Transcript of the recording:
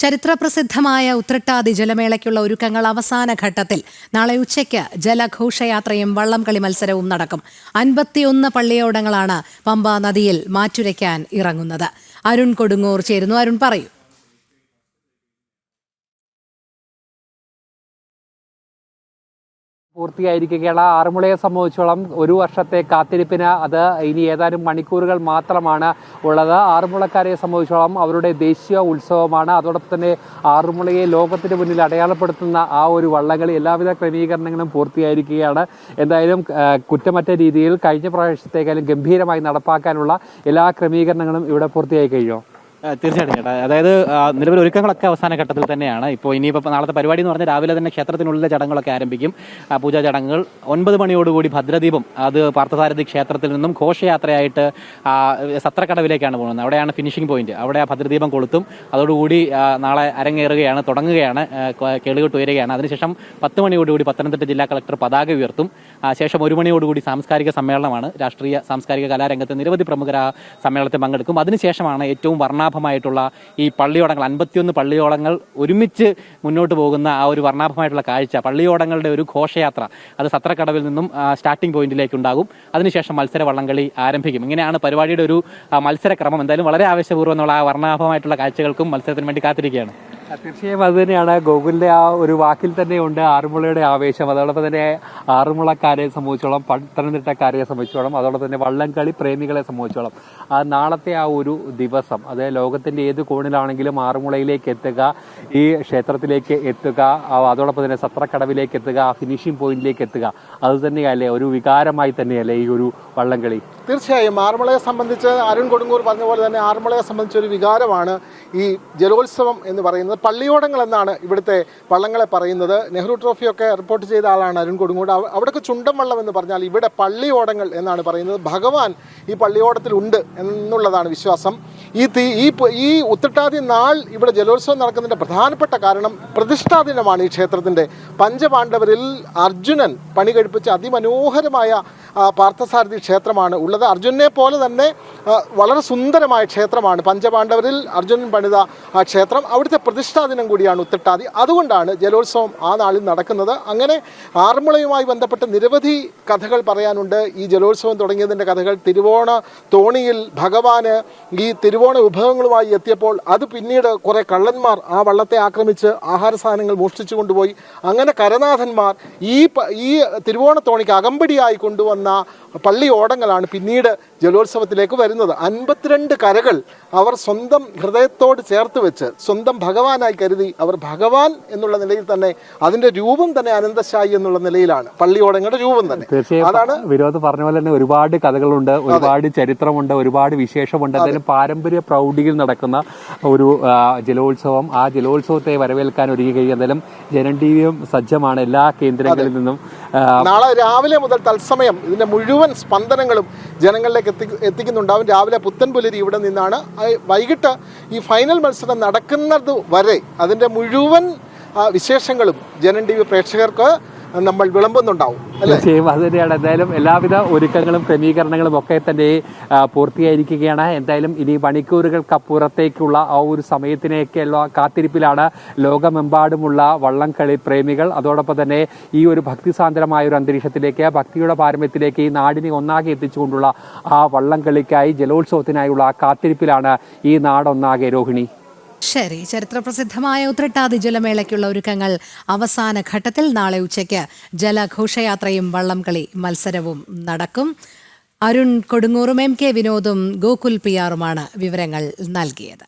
ചരിത്രപ്രസിദ്ധമായ ഉത്രട്ടാതി ജലമേളയ്ക്കുള്ള ഒരുക്കങ്ങൾ അവസാന ഘട്ടത്തിൽ. നാളെ ഉച്ചയ്ക്ക് ജലഘോഷയാത്രയും വള്ളംകളി മത്സരവും നടക്കും. 51 പള്ളിയോടങ്ങളാണ് പമ്പ നദിയിൽ മാറ്റുരയ്ക്കാൻ ഇറങ്ങുന്നത്. അരുൺ കൊടുങ്ങൂർ ചേരുന്നു. അരുൺ, പറയൂ. പൂർത്തിയായിരിക്കുകയാണ്. ആറന്മുളയെ സംബന്ധിച്ചോളം ഒരു വർഷത്തെ കാത്തിരിപ്പിന് അത് ഇനി ഏതാനും മണിക്കൂറുകൾ മാത്രമാണ് ഉള്ളത്. ആറന്മുളക്കാരെ സംബന്ധിച്ചോളം അവരുടെ ദേശീയ ഉത്സവമാണ്. അതോടൊപ്പം തന്നെ ആറന്മുളയെ ലോകത്തിന് മുന്നിൽ അടയാളപ്പെടുത്തുന്ന ആ ഒരു വള്ളംകളി എല്ലാവിധ ക്രമീകരണങ്ങളും പൂർത്തിയായിരിക്കുകയാണ്. എന്തായാലും കുറ്റമറ്റ രീതിയിൽ കഴിഞ്ഞ പ്രാവശ്യത്തേക്കാളും ഗംഭീരമായി നടപ്പാക്കാനുള്ള എല്ലാ ക്രമീകരണങ്ങളും ഇവിടെ പൂർത്തിയായി കഴിഞ്ഞു. തീർച്ചയായിട്ടും ചേട്ടാ, അതായത് നിലവിൽ ഒരുക്കങ്ങളൊക്കെ അവസാന ഘട്ടത്തിൽ തന്നെയാണ്. ഇപ്പോൾ നാളത്തെ പരിപാടി എന്ന് പറഞ്ഞാൽ രാവിലെ തന്നെ ക്ഷേത്രത്തിനുള്ളിലെ ചടങ്ങുകളൊക്കെ ആരംഭിക്കും. പൂജാ ചടങ്ങുകൾ 9 മണിയോടുകൂടി ഭദ്രദീപം അത് പാർത്ഥസാരഥി ക്ഷേത്രത്തിൽ നിന്നും ഘോഷയാത്രയായിട്ട് സത്രക്കടവിലേക്കാണ് പോകുന്നത്. അവിടെയാണ് ഫിനിഷിംഗ് പോയിന്റ്. അവിടെ ആ ഭദ്രദീപം കൊളുത്തും. അതോടുകൂടി നാളെ അരങ്ങേറുകയാണ്, തുടങ്ങുകയാണ്, കേളുകെട്ട് ഉയരുകയാണ്. അതിനുശേഷം 10 മണിയോടുകൂടി പത്തനംതിട്ട ജില്ലാ കളക്ടർ പതാക ഉയർത്തും. ശേഷം 1 മണിയോടുകൂടി സാംസ്കാരിക സമ്മേളനമാണ്. രാഷ്ട്രീയ സാംസ്കാരിക കലാരംഗത്ത് നിരവധി പ്രമുഖർ ആ സമ്മേളനത്തിൽ പങ്കെടുക്കും. അതിനുശേഷമാണ് ഏറ്റവും വർണ്ണാഭമായിട്ടുള്ള ഈ പള്ളിയോടങ്ങൾ, 51 പള്ളിയോടങ്ങൾ ഒരുമിച്ച് മുന്നോട്ട് പോകുന്ന ആ ഒരു വർണ്ണാഭമായിട്ടുള്ള കാഴ്ച, പള്ളിയോടങ്ങളുടെ ഒരു ഘോഷയാത്ര അത് സത്രക്കടവിൽ നിന്നും സ്റ്റാർട്ടിംഗ് പോയിന്റിലേക്ക് ഉണ്ടാകും. അതിനുശേഷം മത്സര വള്ളംകളി ആരംഭിക്കും. ഇങ്ങനെയാണ് പരിപാടിയുടെ ഒരു മത്സരക്രമം. എന്തായാലും വളരെ ആവേശപൂർവ്വം എന്നുള്ള ആ വർണ്ണാഭമായിട്ടുള്ള കാഴ്ചകൾക്കും മത്സരത്തിന് വേണ്ടി കാത്തിരിക്കുകയാണ്. തീർച്ചയായും അത് തന്നെയാണ്. ഗോകുലിന്റെ ആ ഒരു വാക്കിൽ തന്നെയുണ്ട് ആറന്മുളയുടെ ആവേശം. അതോടൊപ്പം തന്നെ ആറന്മുളക്കാരെ സംബന്ധിച്ചോളം, പത്തനംതിട്ടക്കാരെ സംബന്ധിച്ചോളം, അതോടൊപ്പം തന്നെ വള്ളംകളി പ്രേമികളെ സംബന്ധിച്ചോളം നാളത്തെ ആ ഒരു ദിവസം അത് ലോകത്തിന്റെ ഏത് കോണിലാണെങ്കിലും ആറന്മുളയിലേക്ക് എത്തുക, ഈ ക്ഷേത്രത്തിലേക്ക് എത്തുക, അതോടൊപ്പം തന്നെ സത്രക്കടവിലേക്ക് എത്തുക, ഫിനിഷിംഗ് പോയിന്റിലേക്ക് എത്തുക, അത് തന്നെയല്ലേ ഒരു വികാരമായി തന്നെയല്ലേ ഈ ഒരു വള്ളംകളി? തീർച്ചയായും ആറന്മുളയെ സംബന്ധിച്ച് അരുൺ കൊടുങ്ങൂർ പറഞ്ഞ പോലെ തന്നെ ആറന്മുളയെ സംബന്ധിച്ച് ഒരു വികാരമാണ് ഈ ജലോത്സവം എന്ന് പറയുന്നത്. പള്ളിയോടങ്ങൾ എന്നാണ് ഇവിടുത്തെ വള്ളങ്ങളെ പറയുന്നത്. നെഹ്റു ട്രോഫിയൊക്കെ റിപ്പോർട്ട് ചെയ്ത ആളാണ് അരുൺ കൊടുങ്ങൂർ. അവിടെയൊക്കെ ചുണ്ടൻ വള്ളം എന്ന് പറഞ്ഞാൽ ഇവിടെ പള്ളിയോടങ്ങൾ എന്നാണ് പറയുന്നത്. ഭഗവാൻ ഈ പള്ളിയോടത്തിൽ ഉണ്ട് എന്നുള്ളതാണ് വിശ്വാസം. ഈ ഉത്രട്ടാതി നാൾ ഇവിടെ ജലോത്സവം നടക്കുന്നതിൻ്റെ പ്രധാനപ്പെട്ട കാരണം പ്രതിഷ്ഠാ ദിനമാണ് ഈ ക്ഷേത്രത്തിൻ്റെ. പഞ്ചപാണ്ഡവരിൽ അർജുനൻ പണി കഴിപ്പിച്ച അതിമനോഹരമായ പാർത്ഥസാരഥി ക്ഷേത്രമാണ് ഉള്ളത്. അർജുനനെ പോലെ തന്നെ വളരെ സുന്ദരമായ ക്ഷേത്രമാണ് പഞ്ചപാണ്ഡവരിൽ അർജുനൻ പണിത ആ ക്ഷേത്രം. അവിടുത്തെ പ്രതിഷ്ഠാ ദിനം കൂടിയാണ് ഉത്രട്ടാതി. അതുകൊണ്ടാണ് ജലോത്സവം ആ നാളിൽ നടക്കുന്നത്. അങ്ങനെ ആറന്മുളയുമായി ബന്ധപ്പെട്ട് നിരവധി കഥകൾ പറയാനുണ്ട്. ഈ ജലോത്സവം തുടങ്ങിയതിൻ്റെ കഥകൾ, തിരുവോണ തോണിയിൽ ഭഗവാന് ഈ തിരുവോണ വിഭവങ്ങളുമായി എത്തിയപ്പോൾ അത് പിന്നീട് കുറേ കള്ളന്മാർ ആ വള്ളത്തെ ആക്രമിച്ച് ആഹാര സാധനങ്ങൾ മോഷ്ടിച്ചു കൊണ്ടുപോയി. അങ്ങനെ കരനാഥന്മാർ ഈ തിരുവോണ തോണിക്ക് അകമ്പടിയായി കൊണ്ടുവന്ന പള്ളി ഓടങ്ങളാണ് പിന്നീട് ജലോത്സവത്തിലേക്ക് വരുന്നത്. 52 കരകൾ അവർ സ്വന്തം ഹൃദയത്തോട് ചേർത്ത് വെച്ച് സ്വന്തം ഭഗവാനായി കരുതി അവർ ഭഗവാൻ എന്നുള്ള നിലയിൽ തന്നെ അതിന്റെ രൂപം തന്നെ അനന്തശായി എന്നുള്ള നിലയിലാണ് പള്ളിയോടങ്ങളുടെ രൂപം തന്നെ. അതാണ് വിനോദ് പറഞ്ഞ പോലെ തന്നെ ഒരുപാട് കഥകളുണ്ട്, ഒരുപാട് ചരിത്രമുണ്ട്, ഒരുപാട് വിശേഷമുണ്ട്. അതിന് പാരമ്പര്യ പ്രൗഢിയിൽ നടക്കുന്ന ഒരു ജലോത്സവം. ആ ജലോത്സവത്തെ വരവേൽക്കാൻ ഒരുങ്ങി കഴിയുന്നതിലും ജനം ടിവിയും സജ്ജമാണ്. എല്ലാ കേന്ദ്രങ്ങളിൽ നിന്നും നാളെ രാവിലെ മുതൽ തത്സമയം ഇതിന്റെ മുഴുവൻ സ്പന്ദനങ്ങളും ജനങ്ങളിലേക്ക് എത്തിക്കുന്നുണ്ടാവും. രാവിലെ പുത്തൻപുലരി ഇവിടെ നിന്നാണ്. വൈകിട്ട് ഈ ഫൈനൽ മത്സരം നടക്കുന്നത് വരെ അതിൻ്റെ മുഴുവൻ വിശേഷങ്ങളും ജനം ടി വി പ്രേക്ഷകർക്ക് നമ്മൾ വിളമ്പുന്നുണ്ടാവും. തീർച്ചയായും അത് തന്നെയാണ്. എന്തായാലും എല്ലാവിധ ഒരുക്കങ്ങളും ക്രമീകരണങ്ങളും ഒക്കെ തന്നെ പൂർത്തിയായിരിക്കുകയാണ്. എന്തായാലും ഇനി മണിക്കൂറുകൾക്കപ്പുറത്തേക്കുള്ള ആ ഒരു സമയത്തിനേക്കുള്ള കാത്തിരിപ്പിലാണ് ലോകമെമ്പാടുമുള്ള വള്ളംകളി പ്രേമികൾ. അതോടൊപ്പം തന്നെ ഈ ഒരു ഭക്തിസാന്ദ്രമായ ഒരു അന്തരീക്ഷത്തിലേക്ക്, ഭക്തിയുടെ പാരമ്യത്തിലേക്ക് ഈ നാടിനെ ഒന്നാകെ എത്തിച്ചുകൊണ്ടുള്ള ആ വള്ളംകളിക്കായി, ജലോത്സവത്തിനായുള്ള ആ കാത്തിരിപ്പിലാണ് ഈ നാടൊന്നാകെ. രോഹിണി, ശരി. ചരിത്രപ്രസിദ്ധമായ ഉത്രട്ടാതി ജലമേളയ്ക്കുള്ള ഒരുക്കങ്ങൾ അവസാന ഘട്ടത്തിൽ. നാളെ ഉച്ചയ്ക്ക് ജലഘോഷയാത്രയും വള്ളംകളി മത്സരവും നടക്കും. അരുൺ കൊടുങ്ങൂറും MK വിനോദും ഗോകുൽ PR വിവരങ്ങൾ നൽകിയത്.